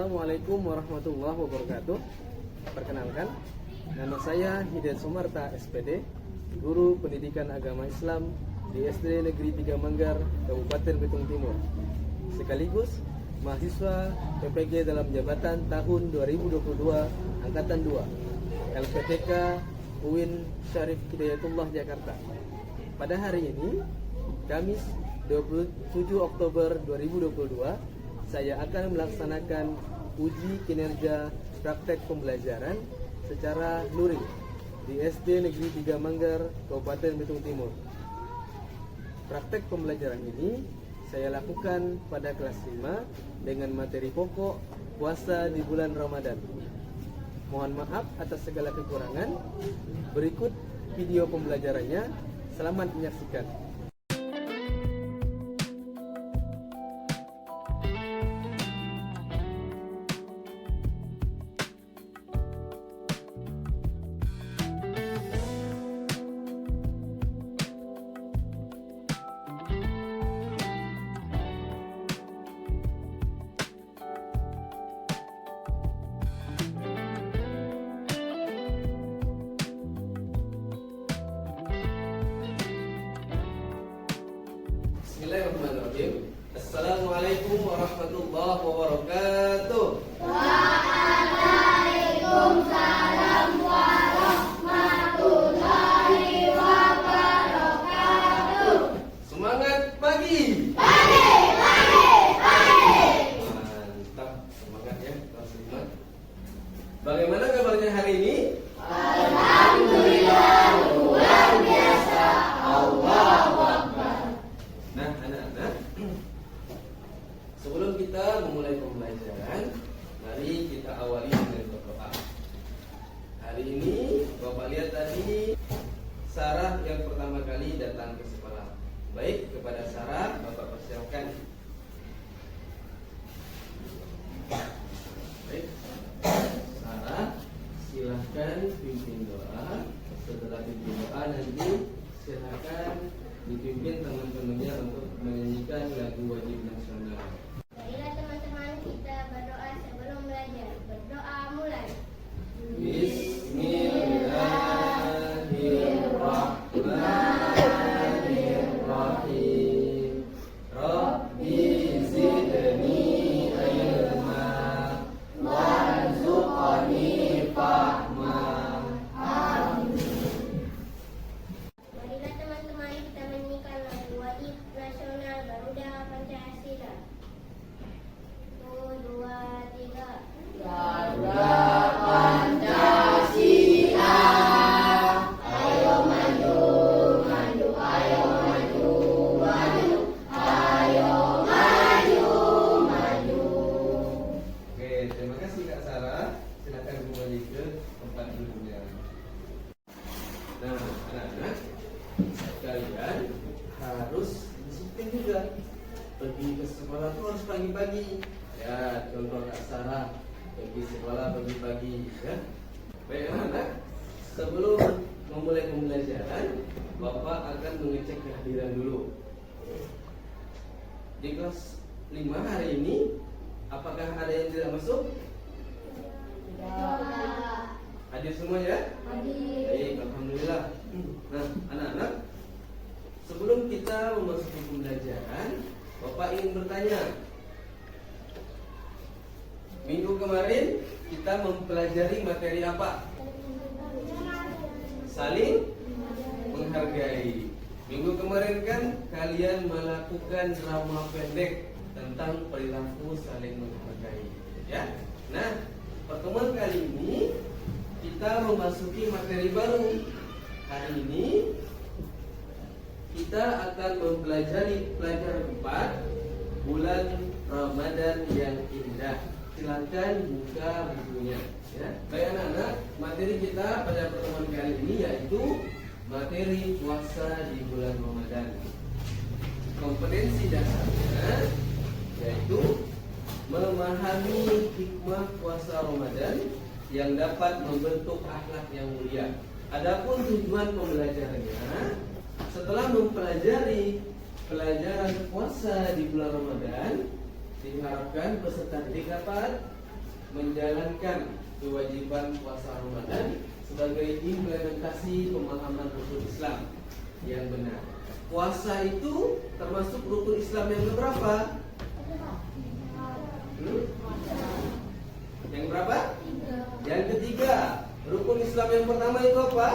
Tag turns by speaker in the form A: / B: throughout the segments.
A: Assalamualaikum warahmatullahi wabarakatuh. Perkenalkan, nama saya Hidayat Sumarta SPD, Guru Pendidikan Agama Islam di SD Negeri 3 Manggar, Kabupaten Belitung Timur. Sekaligus mahasiswa PPG dalam jabatan tahun 2022 Angkatan 2 LPTK UIN Syarif Hidayatullah Jakarta. Pada hari ini, Kamis 27 Oktober 2022, saya akan melaksanakan uji kinerja praktek pembelajaran secara luring di SD Negeri 3 Manggar, Kabupaten Belitung Timur. Praktek pembelajaran ini saya lakukan pada kelas 5 dengan materi pokok puasa di bulan Ramadan. Mohon maaf atas segala kekurangan. Berikut video pembelajarannya. Selamat menyaksikan. Bismillahirrahmanirrahim. Assalamualaikum warahmatullahi wabarakatuh.
B: Waalaikumsalam warahmatullahi wabarakatuh.
A: Semangat pagi.
B: Pagi.
A: Mantap, semangat ya kelas 5. Bagaimana kabarnya hari ini?
B: Alhamdulillah, luar biasa. Allahu Akbar.
A: Nah, anak-anak, sebelum kita memulai pembelajaran, mari kita awali dengan berdoa. Hari ini, Bapak lihat tadi Sarah yang pertama kali datang ke sekolah. Baik, kepada Sarah, Bapak persilakan. Baik, Sarah, silahkan pimpin doa. Setelah pimpin doa nanti silahkan dipimpin teman-temannya untuk menyanyikan lagu wajib nasional.
B: Marilah teman-teman kita berdoa sebelum belajar. Berdoa mulai.
A: Bismillahirrahmanirrahim. Rabbi zidni ilma warzuqni fahma.
B: Marilah teman-teman kita menyanyikan lagu wajib nasional Garuda Pancasila. 1, 2, 3.
A: Garuda
B: Pancasila, ayo maju, maju, ayo maju, maju, ayo maju, maju.
A: Oke, terima kasih Kak Sarah. Silakan kembali ke tempat duduknya. Nah, anak-anak, kalian harus disiplin juga. Pergi ke sekolah tuh harus pagi-pagi. Ya, contoh Kak Sarah pergi sekolah pagi-pagi, ya. Baik anak-anak, sebelum memulai pembelajaran, Bapak akan mengecek kehadiran dulu. Di kelas 5 hari ini, apakah ada yang tidak masuk? Hadir semua ya? Baik, alhamdulillah. Nah, anak-anak, sebelum kita memasuki pembelajaran, Bapak ingin bertanya. Minggu kemarin kita mempelajari materi apa? Saling menghargai. Minggu kemarin kan kalian melakukan drama pendek tentang perilaku saling menghargai, ya. Nah, pertemuan kali ini kita memasuki materi baru. Hari ini kita akan mempelajari pelajaran 4, bulan Ramadan yang indah. Silakan buka bukunya, ya. Baik anak-anak, materi kita pada pertemuan kali ini yaitu materi puasa di bulan Ramadan. Kompetensi dasarnya yaitu memahami hikmah puasa Ramadan yang dapat membentuk akhlak yang mulia. Adapun tujuan pembelajarannya, setelah mempelajari pelajaran puasa di bulan Ramadan, diharapkan peserta didik dapat menjalankan kewajiban puasa Ramadan sebagai implementasi pemahaman rukun Islam yang benar. Puasa itu termasuk rukun Islam yang berapa? Yang berapa? Yang ketiga. Rukun Islam yang pertama itu apa?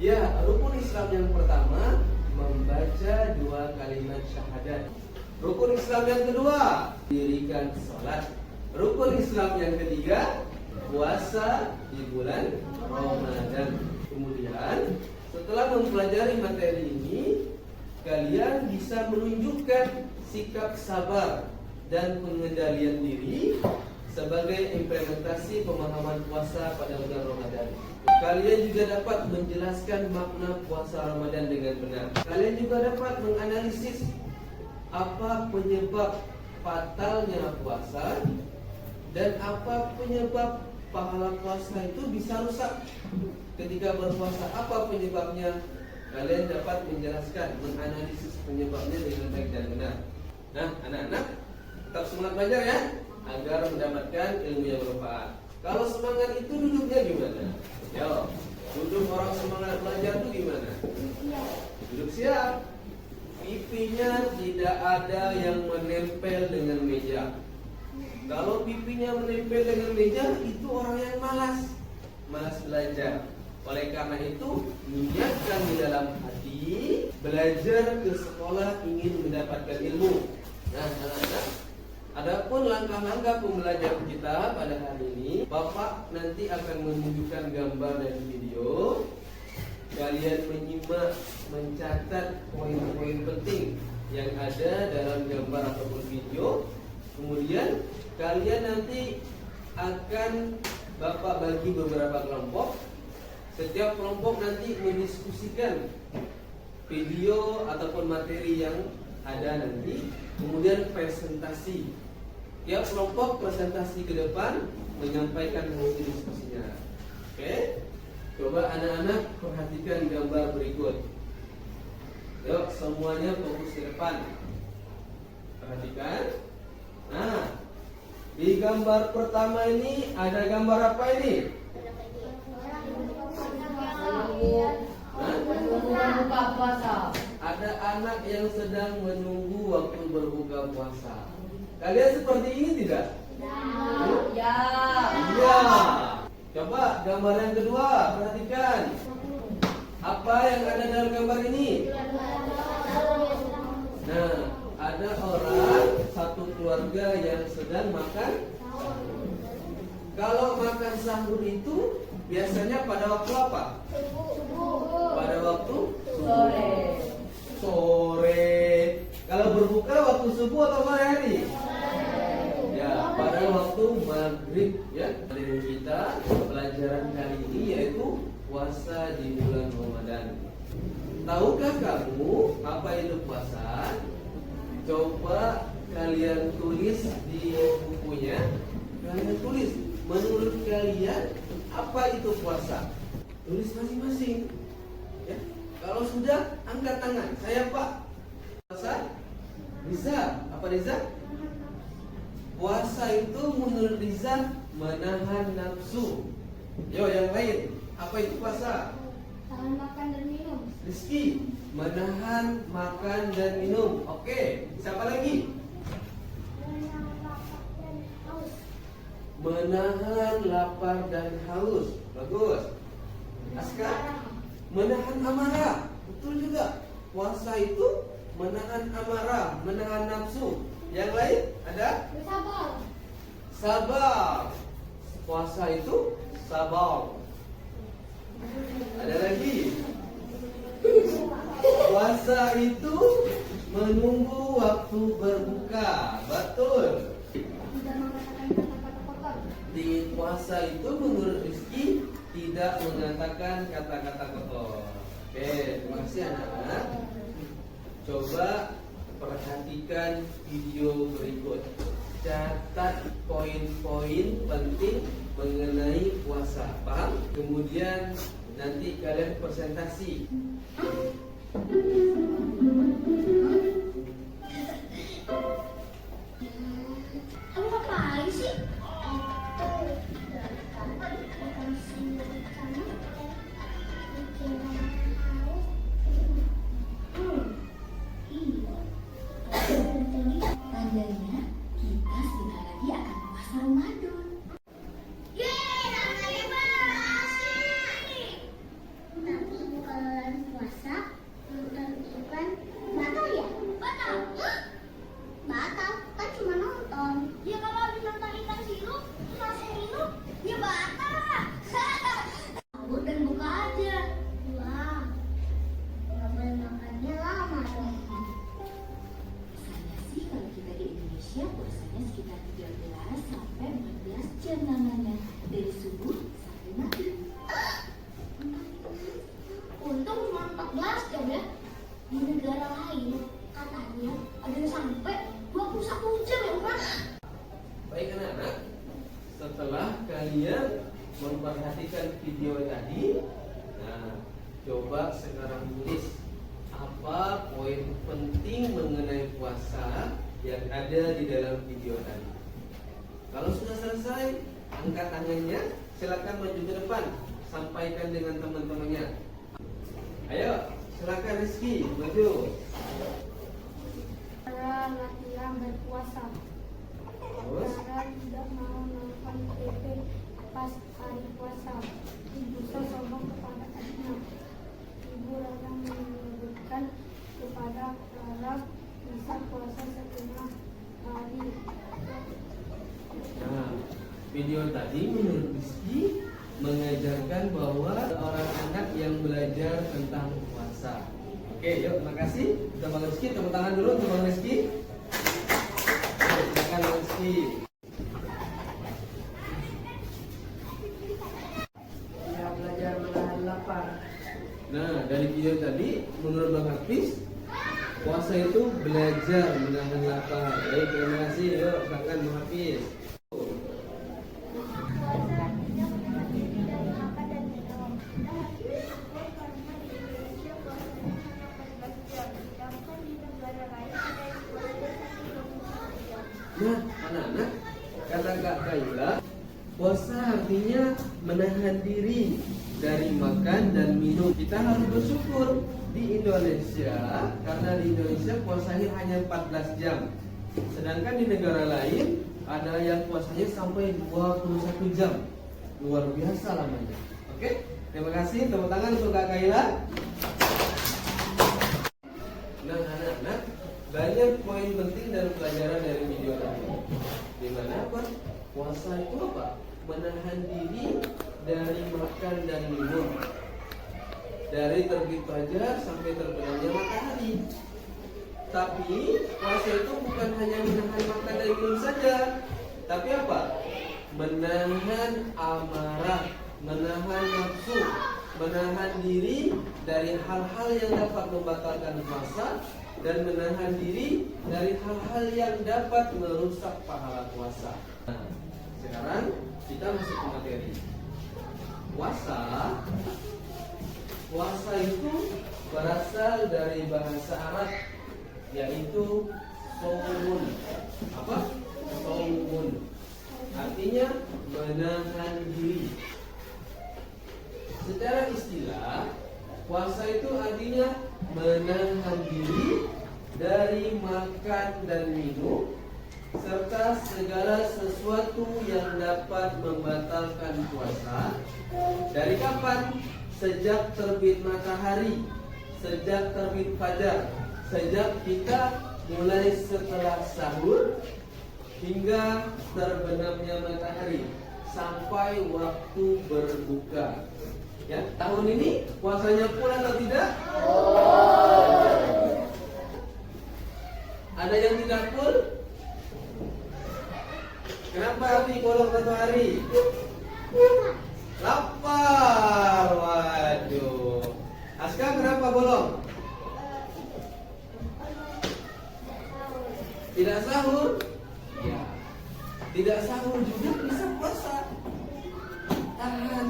A: Ya, rukun Islam yang pertama membaca 2 kalimat syahadat. Rukun Islam yang kedua, dirikan salat. Rukun Islam yang ketiga, puasa di bulan Ramadan. Kemudian setelah mempelajari materi ini, kalian bisa menunjukkan sikap sabar dan pengendalian diri sebagai implementasi pemahaman puasa pada bulan Ramadan. Kalian juga dapat menjelaskan makna puasa Ramadan dengan benar. Kalian juga dapat menganalisis apa penyebab fatalnya puasa dan apa penyebab pahala puasa itu bisa rusak ketika berpuasa. Apa penyebabnya? Kalian dapat menjelaskan, menganalisis penyebabnya dengan baik dan benar. Nah, anak-anak tetap semangat belajar ya, agar mendapatkan ilmu yang bermanfaat. Kalau semangat itu duduknya gimana? Yo, duduk orang semangat belajar itu gimana? Duduk siap. Pipinya tidak ada yang menempel dengan meja. Kalau pipinya menempel dengan meja, itu orang yang malas belajar. Oleh karena itu, niatkan di dalam hati belajar ke sekolah ingin mendapatkan ilmu. Nah, anak-anak, adapun langkah-langkah pembelajaran kita pada hari ini, Bapak nanti akan menunjukkan gambar dan video. Kalian menyimak, mencatat poin-poin penting yang ada dalam gambar ataupun video. Kemudian kalian nanti akan Bapak bagi beberapa kelompok. Setiap kelompok nanti mendiskusikan video ataupun materi yang ada nanti. Kemudian presentasi. Tiap kelompok presentasi ke depan menyampaikan hasil diskusinya. Oke? Coba anak-anak perhatikan gambar berikut. Yuk, semuanya fokus ke depan. Perhatikan. Nah, di gambar pertama ini ada gambar apa ini?
C: Berbuka puasa.
A: Ada anak yang sedang menunggu waktu berbuka puasa. Kalian seperti ini tidak?
C: Ya.
A: Iya. Coba gambar yang kedua, perhatikan. Apa yang ada dalam gambar ini? Nah, ada orang satu keluarga yang sedang makan. Kalau makan sahur itu biasanya pada waktu apa? Pada waktu sore. Kalau berbuka waktu subuh atau sore hari? Ya, pada waktu maghrib ya. Dari kita pelajaran kali ini yaitu puasa di bulan Ramadan. Tahukah kamu apa itu puasa? Coba kalian tulis di bukunya. Kalian tulis, menurut kalian apa itu puasa? Tulis masing-masing. Ya. Kalau sudah, angkat tangan. Saya Pak. Puasa? Riza. Apa Riza? Puasa itu menurut Riza menahan nafsu. Yo, yang lain. Apa itu puasa?
B: Tahan makan dan minum.
A: Rizky, menahan makan dan minum. Oke, siapa lagi? Menahan lapar dan haus. Bagus. Aska, menahan amarah. Betul juga. Puasa itu menahan amarah, menahan nafsu. Yang lain ada?
B: Bersabar.
A: Sabar. Puasa itu sabar. Ada lagi. Puasa itu menunggu waktu berbuka. Betul.
B: Tidak mengatakan kata-kata kotor.
A: Di puasa itu menurut Rizky tidak mengatakan kata-kata kotor. Oke, terima kasih anak-anak. Coba perhatikan video berikut. Catat poin-poin penting mengenai puasa. Paham? Kemudian nanti kalian presentasi.
B: Kamu ngapain sih? Untung cuma 14 jam ya. Di negara lain katanya ada yang sampai 21 jam ya Pak.
A: Baik anak-anak, setelah kalian memperhatikan video tadi, nah coba sekarang tulis apa poin penting mengenai puasa yang ada di dalam video tadi. Kalau sudah selesai, angkat tangannya, silakan maju ke depan, sampaikan dengan teman-temannya. Ayo, silakan Rizky, maju.
B: Cara latihan berpuasa.
A: Terus,
B: Cara tidak mau nonton TV pas hari puasa. Ibu sombong kepada adiknya. Ibu Rara menyebutkan kepada Rara bisa puasa setengah hari.
A: nah, video tadi menurut Rizky mengajarkan bahwa orang anak yang belajar tentang puasa. Oke, yuk, terima kasih. Kita Bang Rizky, tepuk tangan dulu untuk Bang Rizky. Silakan Bang Rizky.
C: Ya, belajar menahan lapar.
A: Nah, dari video tadi, menurut Bang Hafiz, puasa itu belajar menahan lapar. Baik, terima kasih. Yuk, silakan Bang Hafiz.
B: Puasa artinya menahan diri dari makan dan minum. Nah, bersyukur karena di Indonesia puasanya hanya 14 jam. Sedangkan di negara lain ada yang puasa sampai 21 jam.
A: Nah, anak-anak, kata Kak Kaila, puasa artinya menahan diri dari makan dan minum. Kita harus bersyukur di Indonesia, karena di Indonesia puasanya hanya 14 jam. Sedangkan di negara lain ada yang puasanya sampai 21 jam. Luar biasa lamanya. Oke, terima kasih. Tepuk tangan untuk Kak Kaila. Nah, anak-anak, banyak poin penting dan pelajaran dari video tadi. Dimana apa? Puasa itu apa? Menahan diri dari makan dan minum, dari terbit fajar sampai terbenamnya matahari. Tapi puasa itu bukan hanya menahan makan dan minum saja, tapi apa? Menahan amarah, menahan nafsu, menahan diri dari hal-hal yang dapat membatalkan puasa, dan menahan diri dari hal-hal yang dapat merusak pahala puasa. Nah, sekarang kita masuk ke materi. Puasa itu berasal dari bahasa Arab, yaitu saumun. Apa? Saumun. Artinya menahan diri. Secara istilah, puasa itu artinya menahan diri dari makan dan minum serta segala sesuatu yang dapat membatalkan puasa. Dari kapan? Sejak terbit matahari, sejak terbit fajar, sejak kita mulai setelah sahur hingga terbenamnya matahari sampai waktu berbuka. Ya, tahun ini puasanya full atau tidak? Ada yang tidak full? Kenapa Arti bolong satu hari? Lapar. Waduh. Aska kenapa bolong? Tidak sahur? Ya. Tidak sahur juga bisa puasa. Tahan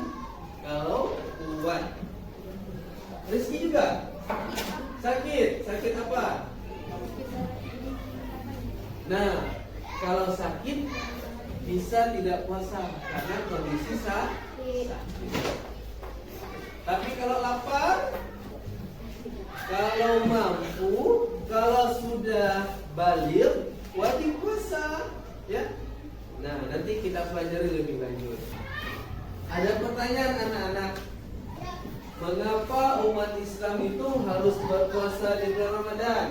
A: kalau kuat. Rizky juga sakit. Sakit apa? Nah, kalau sakit bisa tidak puasa karena kondisi sakit. Tapi kalau lapar, kalau mampu, kalau sudah balik, wajib puasa, ya. Nah, nanti kita pelajari lebih lanjut. Ada pertanyaan anak-anak, mengapa umat Islam itu harus berpuasa di bulan Ramadan?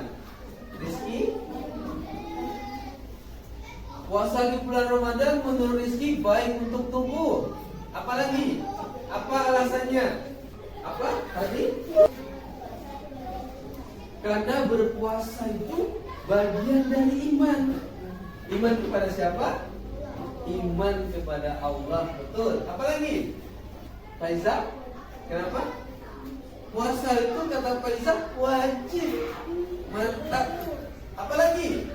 A: Rizky? Puasa di bulan Ramadan menurut Rizky baik untuk tubuh. Apalagi? Apa alasannya? Apa tadi? Karena berpuasa itu bagian dari iman. Iman kepada siapa? Iman kepada Allah. Betul. Apalagi? Faizal? Kenapa? Puasa itu kata Faizah wajib. Mantap. Apalagi?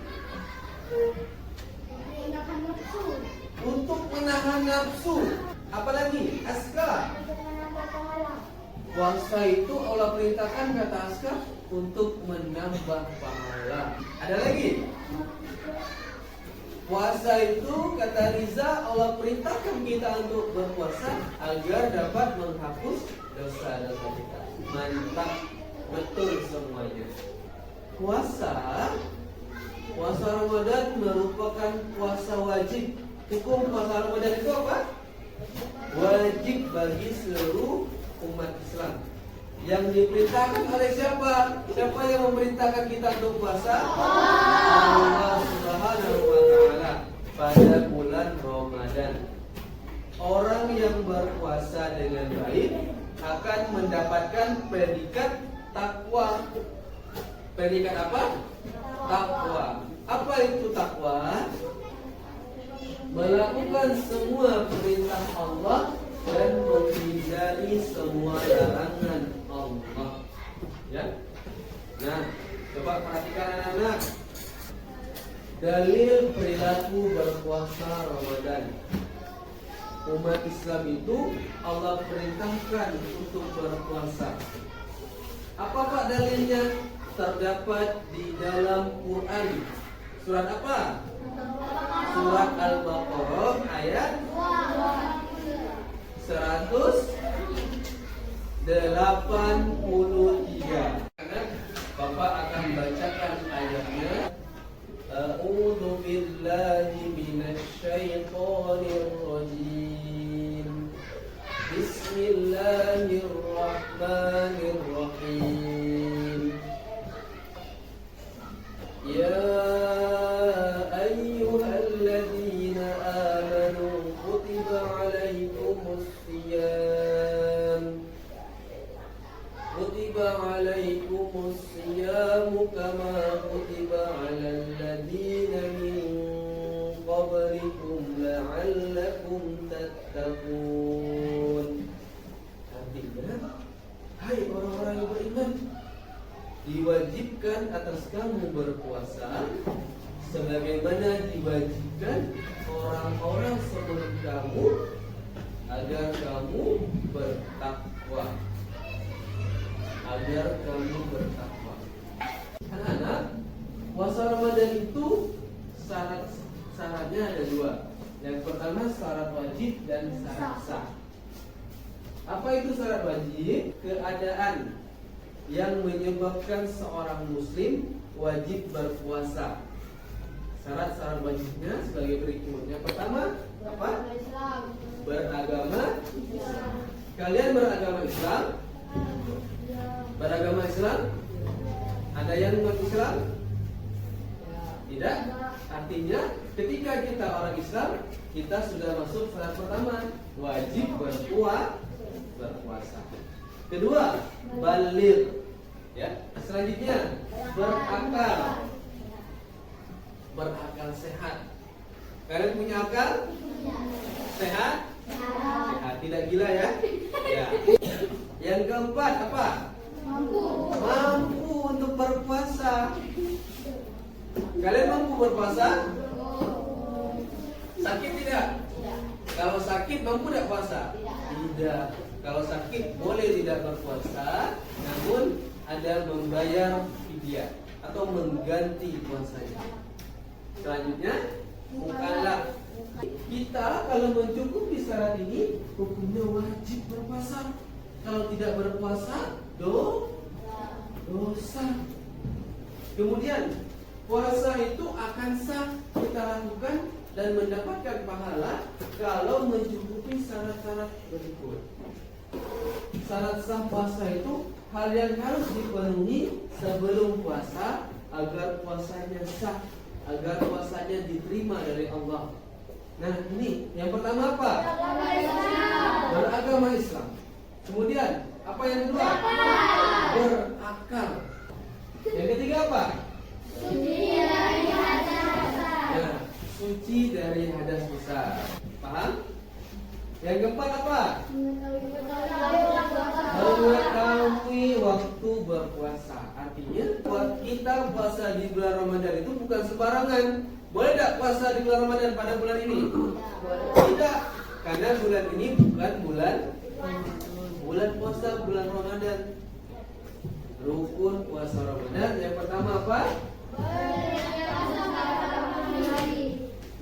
B: Menahan nafsu.
A: Untuk menahan nafsu. Apalagi? Aska.
B: Untuk menambah pahala.
A: Puasa itu Allah perintahkan kata Aska untuk menambah pahala. Ada lagi? Puasa itu kata Riza Allah perintahkan kita untuk berpuasa agar dapat menghapus dosa-dosa kita. Mantap, betul semuanya. Puasa Ramadan merupakan puasa wajib. Hukum puasa Ramadan itu apa? Wajib bagi seluruh umat Islam. Yang diperintahkan oleh siapa? Siapa yang memerintahkan kita untuk puasa? Allah Subhanahu wa Ta'ala pada bulan Ramadan. Orang yang berpuasa dengan baik akan mendapatkan predikat takwa. Predikat apa? Takwa. Apa itu takwa? Melakukan semua perintah Allah dan menghindari semua larangan Allah. Ya. Nah, coba perhatikan anak-anak. Dalil perilaku berpuasa Ramadan. Umat Islam itu Allah perintahkan untuk berpuasa. Apa Pak dalilnya? Terdapat di dalam Quran. Surat apa? Surat Al-Baqarah ayat 183. Bapak akan bacakan ayatnya. A'udzu billahi minasy syaithanir rajim. Bismillahirrahmanirrahim. Ya ayyuhalladzina amanu kutiba alaikumus siyam kama kutiba alal ladzina min qablikum la'allakum tattaqun. Artinya, hai orang-orang yang beriman, diwajibkan atas kamu berpuasa sebagaimana diwajibkan orang-orang sebelum kamu agar kamu bertakwa. Anak-anak, puasa Ramadan itu syaratnya ada dua. Yang pertama syarat wajib dan syarat sah. Apa itu syarat wajib? Keadaan yang menyebabkan seorang muslim wajib berpuasa. Syarat-syarat wajibnya sebagai berikut. Yang pertama apa? Beragama Islam. Kalian beragama Islam? Beragama Islam? Ada yang umat Islam? Tidak. Artinya ketika kita orang Islam, kita sudah masuk syarat pertama, wajib berpuasa. Kedua, baligh. Ya. Selanjutnya, berakal sehat. Kalian punya akal? Sehat? Sehat. Tidak gila ya? Ya. Yang keempat apa? Mampu untuk berpuasa. Kalian mampu berpuasa? Sakit tidak? Kalau sakit mampu tidak puasa? Tidak. Kalau sakit boleh tidak berpuasa, namun ada membayar fidyah atau mengganti puasanya. Selanjutnya, mukallaf. Kita kalau mencukupi syarat ini, hukumnya wajib berpuasa. Kalau tidak berpuasa, dosa. Kemudian puasa itu akan sah kita lakukan dan mendapatkan pahala kalau mencukupi syarat-syarat berikut. Syarat sah puasa itu hal yang harus dipenuhi sebelum puasa agar puasanya sah, agar puasanya diterima dari Allah. Nah ini yang pertama apa? Beragama Islam. Kemudian apa yang kedua? Berakal. Yang ketiga apa? Suci dari hadas besar. Paham? Yang keempat apa? Mengetahui berpuasa. Artinya buat kita puasa di bulan Ramadan itu bukan sembarangan. Boleh tidak puasa di bulan Ramadan pada bulan ini? Tidak, karena bulan ini bukan bulan puasa, bulan Ramadan. Rukun puasa Ramadan yang pertama apa?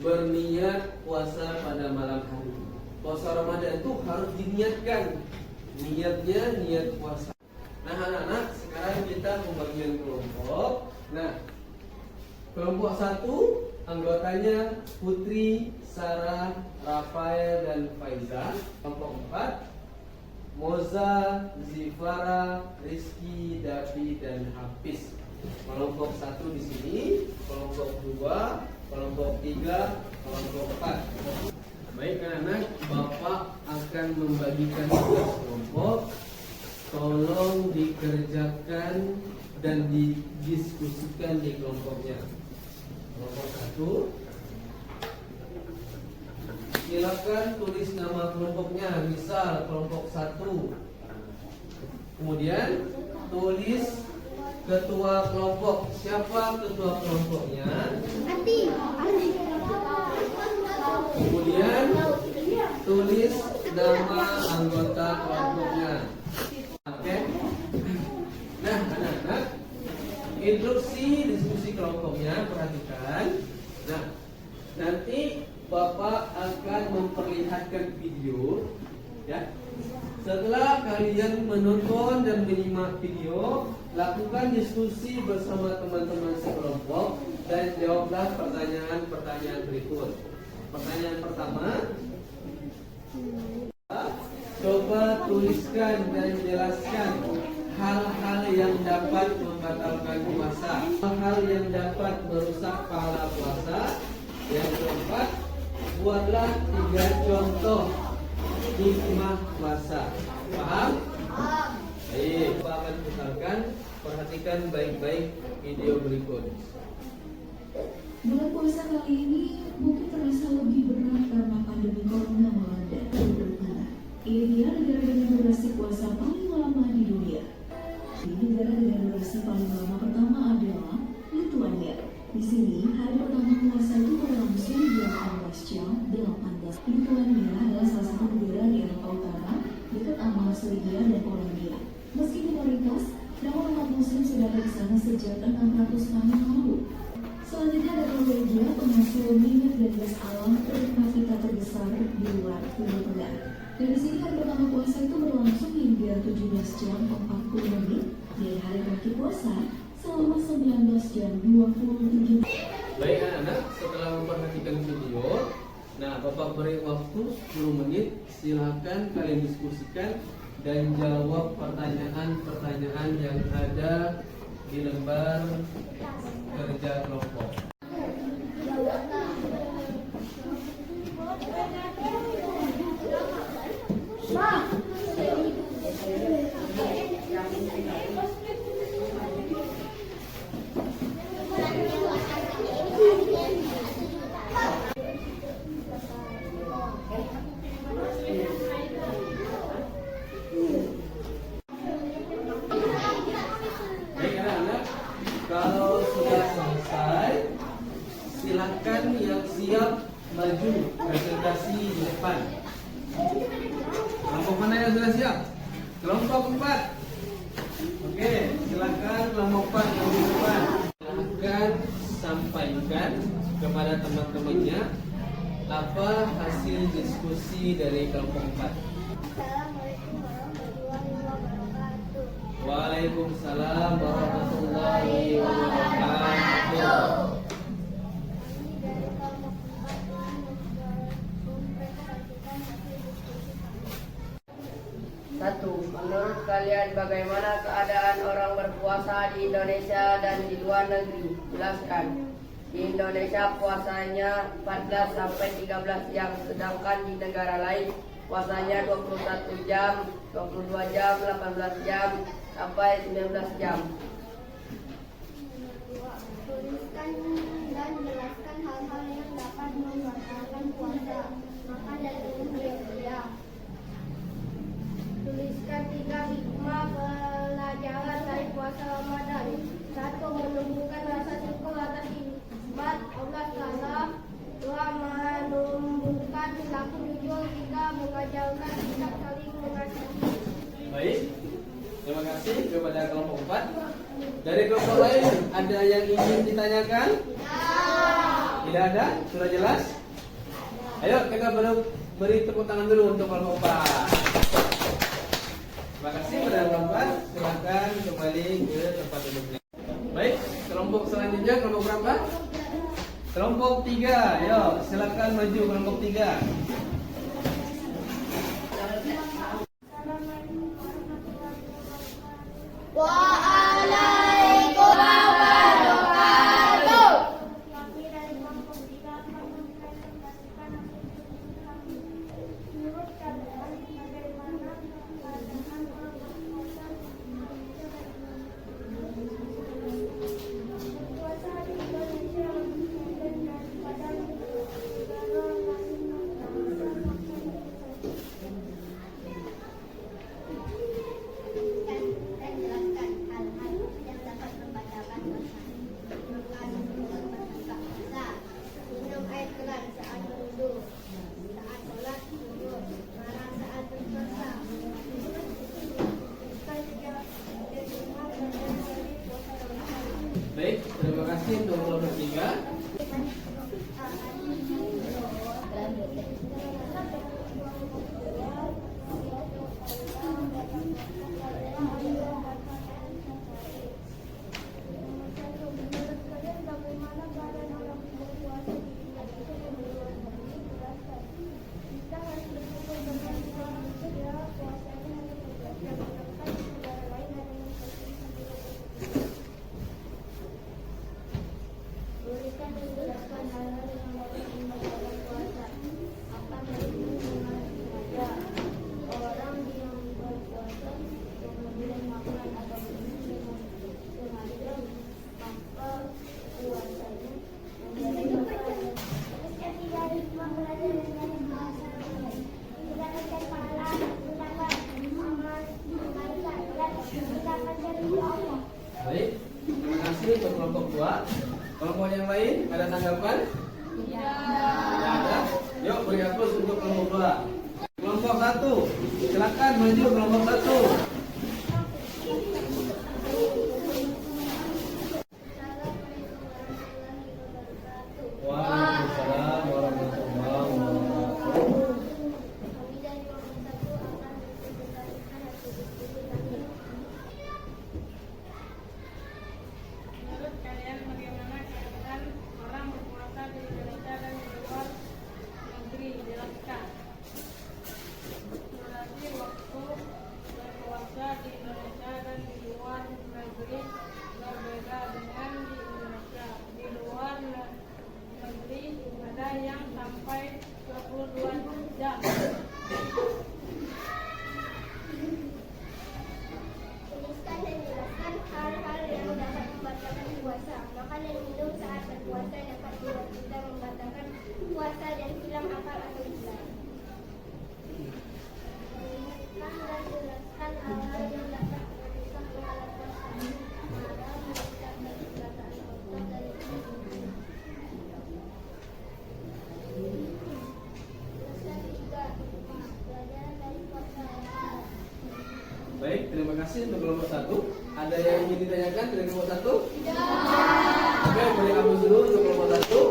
A: Berniat puasa pada malam hari. Puasa Ramadan itu harus diniatkan. Niatnya niat puasa. Nah anak-anak, sekarang kita pembagian kelompok. Nah, kelompok 1 anggotanya Putri, Sarah, Rafael, dan Faiza. Kelompok 4 Moza, Zifara, Rizky, Davi, dan Hafiz. Kelompok 1 di sini, kelompok 2, kelompok 3, kelompok 4. Baik anak-anak, Bapak akan membagikan tugas kelompok. Tolong dikerjakan dan didiskusikan di kelompoknya. Kelompok 1, silakan tulis nama kelompoknya. Misal kelompok 1. Kemudian tulis ketua kelompok. Siapa ketua kelompoknya? Kemudian tulis nama anggota kelompoknya. Oke. Nah, anak-anak, instruksi diskusi kelompoknya perhatikan. Nah, nanti Bapak akan memperlihatkan video, ya. Setelah kalian menonton dan menyimak video, lakukan diskusi bersama teman-teman sekelompok dan jawablah pertanyaan-pertanyaan berikut. Pertanyaan pertama, coba tuliskan dan jelaskan hal-hal yang dapat membatalkan puasa, hal-hal yang dapat merusak pahala puasa. Yang keempat, buatlah 3 contoh hikmah puasa. Paham? Baik, Bapak akan putarkan. Perhatikan baik-baik video berikut.
D: Bulan puasa kali ini mungkin terasa lebih berat karena pandemi corona melanda. Ini dia negara dengan durasi puasa paling lama di dunia. Di negara dengan durasi paling lama pertama adalah Lituania. Di sini hari pertama puasa itu berlangsung 18 jam 18. Lituania adalah salah satu negara di Eropa Utara dekat sama Swedia dan Polandia. Meski minoritas, namun umat Muslim sudah ada di sana sejak 600 tahun lalu. Selanjutnya ada Norwegia, penghasil minyak dan gas alam per kapita terbesar di luar Timur Tengah. Dan di sini hari pertama puasa itu berlangsung hingga 17 jam 40 menit dari hari terakhir puasa selama 19 jam 27.
A: Baik anak-anak, setelah memperhatikan video, nah Bapak beri waktu 10 menit. Silakan kalian diskusikan dan jawab pertanyaan-pertanyaan yang ada di lembar kerja kelompok. Kalau sudah selesai, silakan yang siap maju presentasi di depan. Kelompok mana yang sudah siap? Kelompok 4. Oke, silakan kelompok 4 yang di depan. Silakan sampaikan kepada teman-temannya apa hasil diskusi dari kelompok 4. Waalaikumsalam warahmatullahi wabarakatuh.
C: Satu, menurut kalian bagaimana keadaan orang berpuasa di Indonesia dan di luar negeri? Jelaskan. Di Indonesia puasanya 14 sampai 13 jam, sedangkan di negara lain puasanya 21 jam, 22 jam, 18 jam, sampai 19 jam.
B: Tuliskan dan jelaskan hal-hal yang dapat membatalkan puasa. Maka dari dia. Tuliskan 3 hikmah pelajaran dari puasa.
A: Terima kasih kepada kelompok 4. Dari kelompok lain ada yang ingin ditanyakan? Tidak ada? Sudah jelas? Ayo kita beri tepuk tangan dulu untuk kelompok 4. Terima kasih kepada kelompok 4. Silakan kembali ke tempat duduknya. Baik, kelompok selanjutnya kelompok berapa? Kelompok 3. Ayo, silakan maju kelompok 3. Baik, terima kasih untuk kelompok 3. Baik, terima kasih untuk kelompok 2. Kelompok yang lain ada tanggapan? Tidak ada. Yuk beri aplaus untuk kelompok 2. Kelompok 1, silakan maju kelompok 1. Waalaikumsalam warahmatullahi wabarakatuh.
E: Menurut kalian bagaimana keadaan orang berpuasa di Indonesia dan di luar negeri? Jelaskan. Durasi waktu berpuasa di Indonesia dan di luar negeri berbeda dengan di Indonesia. Di luar negeri ada yang sampai 22 jam.
B: Tuliskan dan jelaskan hal-hal yang dapat membatalkan puasa. Makan dan minum saat berpuasa dapat membuat kita membatalkan puasa dan hilang akal atau gila. Tuliskan dan jelaskan hal-hal yang dapat merusak pahala puasa. Marah, mengucapkan perkataan kotor dari Tuliskan juga pelajaran dari puasa.
A: Baik, terima kasih untuk kelompok 1. Ada yang ingin ditanyakan dari kelompok 1? Oke, boleh aplaus dulu untuk kelompok 1.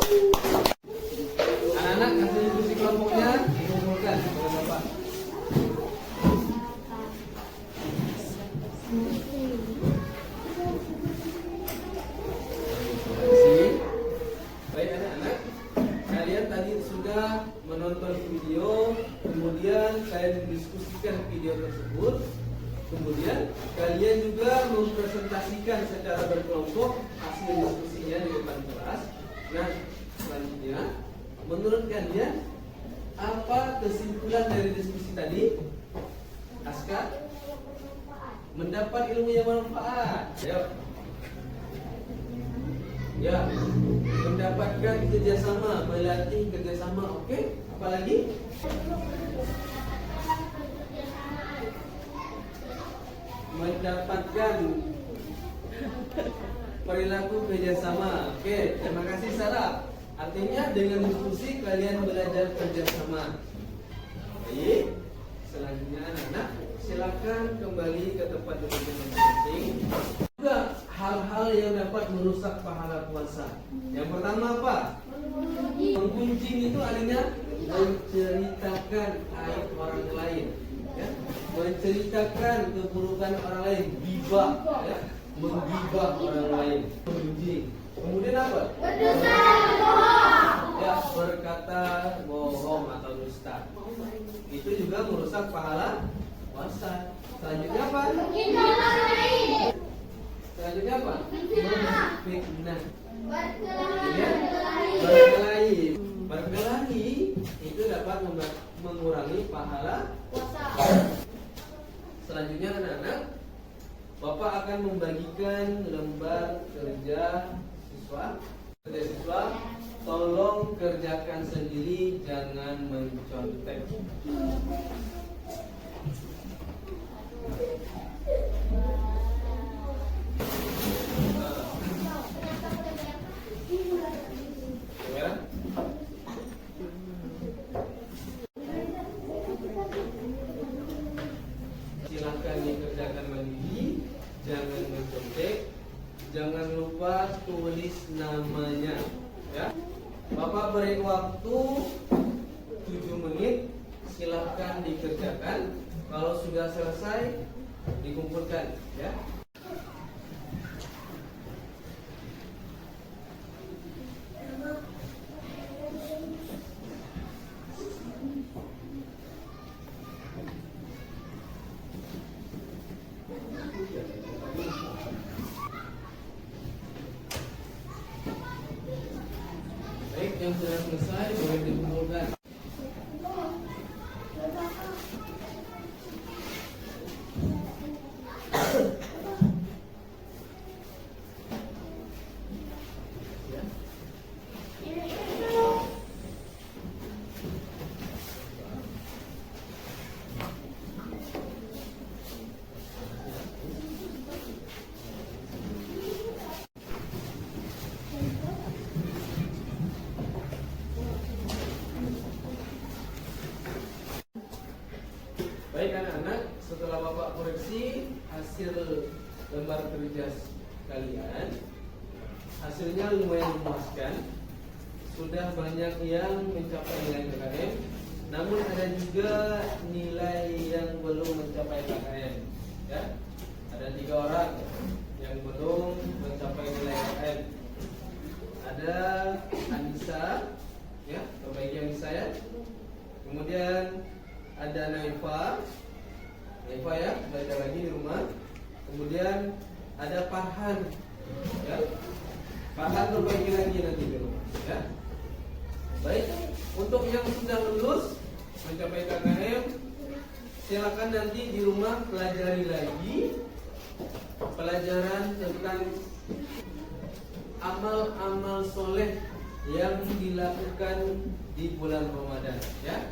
A: Anak-anak kasih diskusi kelompoknya dikumpulkan kepada Bapak. Terima kasih. Baik anak-anak, kalian tadi sudah menonton video, kemudian kalian mendiskusikan video tersebut. Kemudian kalian juga mempresentasikan secara berkelompok hasil diskusinya di depan kelas. Nah, selanjutnya, menurut kalian apa kesimpulan dari diskusi tadi? Aska? Mendapat ilmu yang bermanfaat. Ayo. Ya, mendapatkan kerjasama, melatih kerjasama. Oke, apalagi? Mendapatkan perilaku kerjasama. Oke, terima kasih Sarah. Artinya dengan diskusi kalian belajar kerjasama. Baik, selanjutnya anak-anak silakan kembali ke tempat duduk masing-masing. Juga hal-hal yang dapat merusak pahala puasa. Yang pertama apa? Menggunjing itu artinya menceritakan aib orang lain, ya? Menceritakan keburukan orang lain, gibah, ya? Menggibah orang lain, menggunjing. Kemudian apa? Ya, berkata bohong atau dusta. Itu juga merusak pahala puasa. Selanjutnya apa? Selanjutnya apa? Memfitnah. Ya, berkelahi. Berkelahi itu dapat mengurangi pahala puasa. Selanjutnya anak-anak, Bapak akan membagikan lembar kerja siswa. Tolong kerjakan sendiri, jangan mencontek. Ya. Silakan dikerjakan mandiri, jangan mencontek, jangan lupa tulis namanya, ya. Bapak beri waktu 7 menit, silakan dikerjakan. Kalau sudah selesai, dikumpulkan, ya. Baik, yang sudah selesai boleh dikumpulkan. Baik anak-anak, setelah Bapak koreksi hasil lembar kerja kalian, hasilnya lumayan memuaskan. Sudah banyak yang mencapai nilai KKM, namun ada juga nilai yang belum mencapai KKM. Ya, ada 3 orang yang belum mencapai nilai KKM. Ada Anissa, ya, perbaiki Anissa ya. Kemudian ada Naifa ya, belajar lagi di rumah. Kemudian ada Farhan, ya, Farhan perbaiki lagi nanti di rumah, ya. Baik, untuk yang sudah lulus mencapai KKM, silakan nanti di rumah pelajari lagi pelajaran tentang amal-amal soleh yang dilakukan di bulan Ramadan, ya.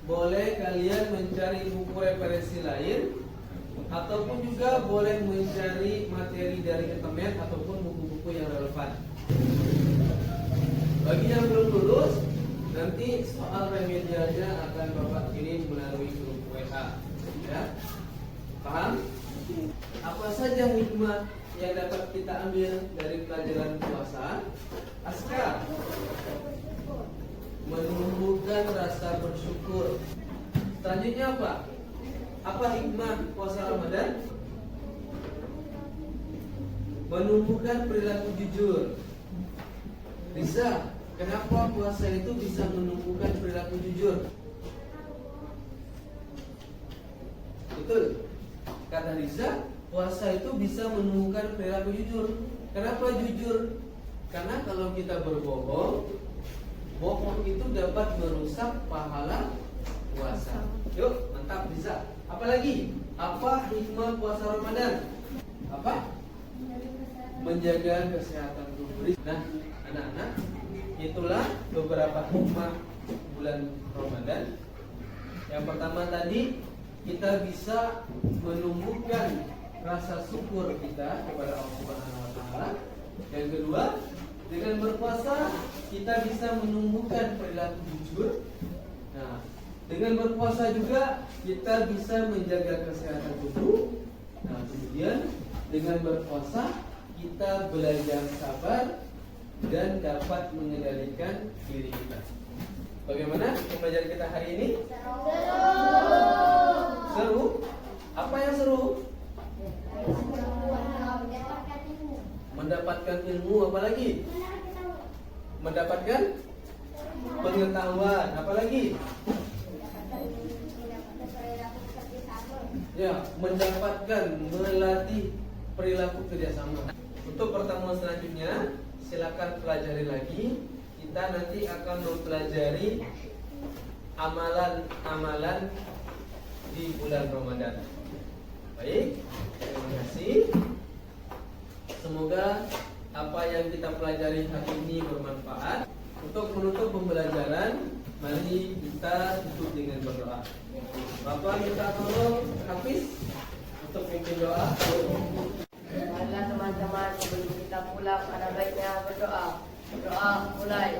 A: Boleh kalian mencari buku referensi lain, ataupun juga boleh mencari materi dari internet ataupun buku-buku yang relevan. Bagi yang belum lulus, nanti soal remedialnya akan Bapak kirim melalui grup WA, ya. Paham? Apa saja hikmah yang dapat kita ambil dari pelajaran puasa? Askar, menumbuhkan rasa bersyukur. Selanjutnya apa? Apa hikmah puasa Ramadan? Menumbuhkan perilaku jujur. Bisa, kenapa puasa itu bisa menumbuhkan perilaku jujur? Betul. Kata Riza, puasa itu bisa menumbuhkan perilaku jujur. Kenapa jujur? Karena kalau kita berbohong, bohong itu dapat merusak pahala puasa. Yuk, mantap bisa. Apalagi? Apa hikmah puasa Ramadan? Apa? Menjaga kesehatan tubuh. Nah, anak-anak, itulah beberapa hikmah bulan Ramadan. Yang pertama tadi, kita bisa menumbuhkan rasa syukur kita kepada Allah Subhanahu wa taala. Yang kedua, dengan berpuasa kita bisa menumbuhkan perilaku jujur. Nah, Dengan berpuasa juga kita bisa menjaga kesehatan tubuh. Nah, kemudian dengan berpuasa kita belajar sabar dan dapat mengendalikan diri kita. Bagaimana pembelajaran kita hari ini? Seru? Apa yang seru? Mendapatkan ilmu, apa lagi? Mendapatkan pengetahuan, apa lagi? Ya, mendapatkan, melatih perilaku kerjasama. Untuk pertemuan selanjutnya, silakan pelajari lagi. Kita nanti akan mempelajari amalan-amalan di bulan Ramadan. Baik, terima kasih. Semoga apa yang kita pelajari hari ini bermanfaat. Untuk menutup pembelajaran, mari kita tutup dengan berdoa. Bapak minta tolong Hafiz untuk pimpin doa.
C: Marilah teman-teman sebelum kita pulang ada baiknya berdoa. Berdoa mulai.